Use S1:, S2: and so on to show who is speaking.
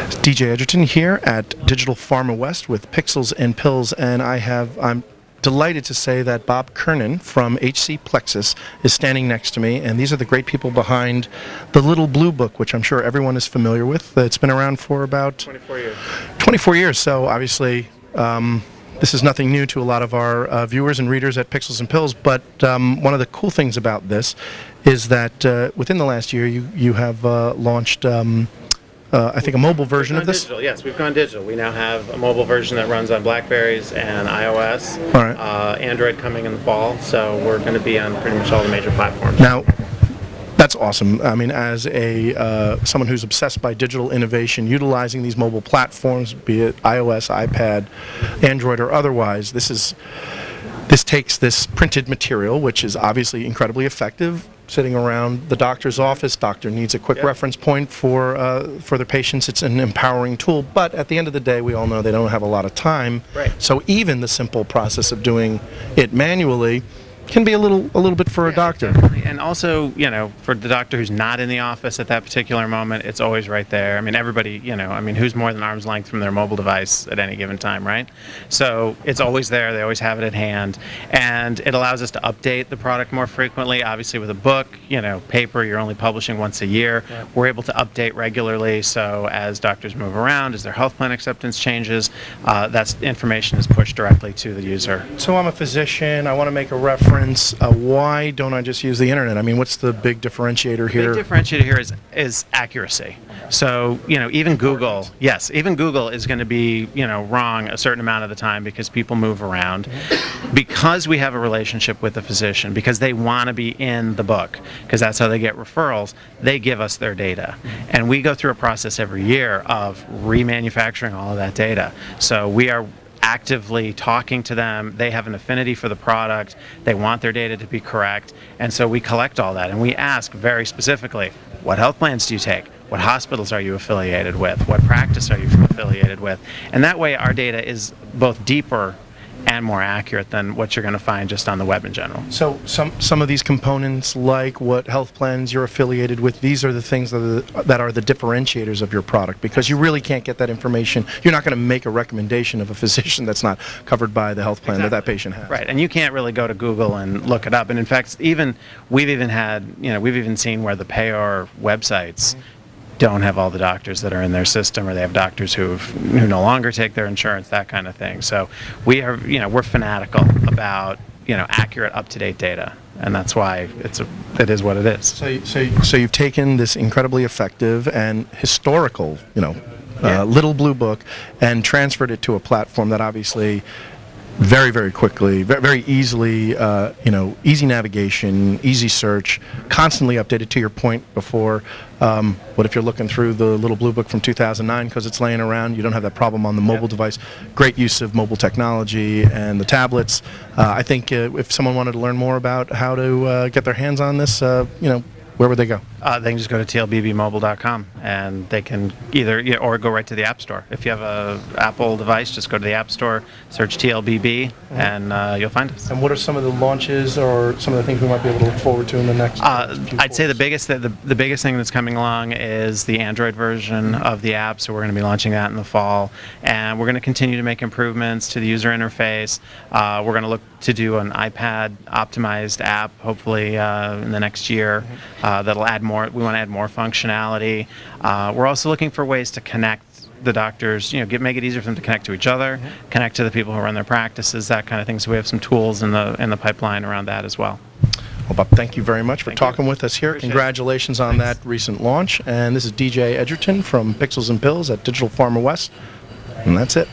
S1: DJ Edgerton here at Digital Pharma West with Pixels and Pills, and I'm delighted to say that Bob Kernen from HCPlexus is standing next to me, and these are the great people behind the Little Blue Book, which I'm sure everyone is familiar with. It's been around for about
S2: 24 years.
S1: 24 years, so obviously this is nothing new to a lot of our viewers and readers at Pixels and Pills, but one of the cool things about this is that within the last year you have launched I think a mobile version of this?
S2: Digital, yes, we've gone digital. We now have a mobile version that runs on Blackberries and iOS.
S1: All right.
S2: Android coming in the fall, so we're going to be on pretty much all the major platforms.
S1: Now, that's awesome. I mean, as someone who's obsessed by digital innovation, utilizing these mobile platforms, be it iOS, iPad, Android, or otherwise, this takes this printed material, which is obviously incredibly effective, sitting around the doctor's office. Doctor needs a quick reference point for their patients. It's an empowering tool, but at the end of the day, we all know they don't have a lot of time.
S2: Right.
S1: So even the simple process of doing it manually can be a little bit for a doctor.
S2: Definitely. And also, for the doctor who's not in the office at that particular moment, it's always right there. I mean, everybody, who's more than arm's length from their mobile device at any given time, right? So it's always there. They always have it at hand. And it allows us to update the product more frequently. Obviously, with a book, paper, you're only publishing once a year. Yeah. We're able to update regularly. So as doctors move around, as their health plan acceptance changes, that information is pushed directly to the user.
S1: So I'm a physician. I want to make a reference. Why don't I just use the internet? I mean, what's the big differentiator here?
S2: The big differentiator here is accuracy. So, even Google, even Google is going to be, wrong a certain amount of the time because people move around. Because we have a relationship with the physician, because they want to be in the book, because that's how they get referrals, they give us their data. And we go through a process every year of remanufacturing all of that data. So we are actively talking to them. They have an affinity for the product. They want their data to be correct. And so we collect all that and we ask very specifically, what health plans do you take? What hospitals are you affiliated with? What practice are you affiliated with? And that way our data is both deeper and more accurate than what you're going to find just on the web in general.
S1: So some of these components, like what health plans you're affiliated with, these are the things that are the differentiators of your product, because you really can't get that information. You're not going to make a recommendation of a physician that's not covered by the health plan that patient has.
S2: Right, and you can't really go to Google and look it up. And in fact, we've even seen where the payer websites don't have all the doctors that are in their system, or they have doctors who no longer take their insurance, that kind of thing. So we're fanatical about accurate, up-to-date data, and that's why it is what it is.
S1: So you've taken this incredibly effective and historical Little Blue Book and transferred it to a platform that obviously very, very quickly, very easily, easy navigation, easy search, constantly updated. To your point before, what if you're looking through the Little Blue Book from 2009 because it's laying around, you don't have that problem on the mobile device. Great use of mobile technology and the tablets. I think if someone wanted to learn more about how to get their hands on this, where would they go?
S2: They can just go to tlbbmobile.com, and they can or go right to the App Store. If you have an Apple device, just go to the App Store, search TLBB, and you'll find us.
S1: And what are some of the launches or some of the things we might be able to look forward to in the next
S2: I'd say the biggest thing that's coming along is the Android version of the app, so we're going to be launching that in the fall. And we're going to continue to make improvements to the user interface. We're going to look to do an iPad-optimized app, hopefully in the next year, that'll add more. We want to add more functionality. We're also looking for ways to connect the doctors, make it easier for them to connect to each other, connect to the people who run their practices, that kind of thing. So we have some tools in the pipeline around that as well.
S1: Well, Bob, thank you very much for talking with us here.
S2: Appreciate
S1: Congratulations on that recent launch. And this is DJ Edgerton from Pixels and Pills at Digital Pharma West. And that's it.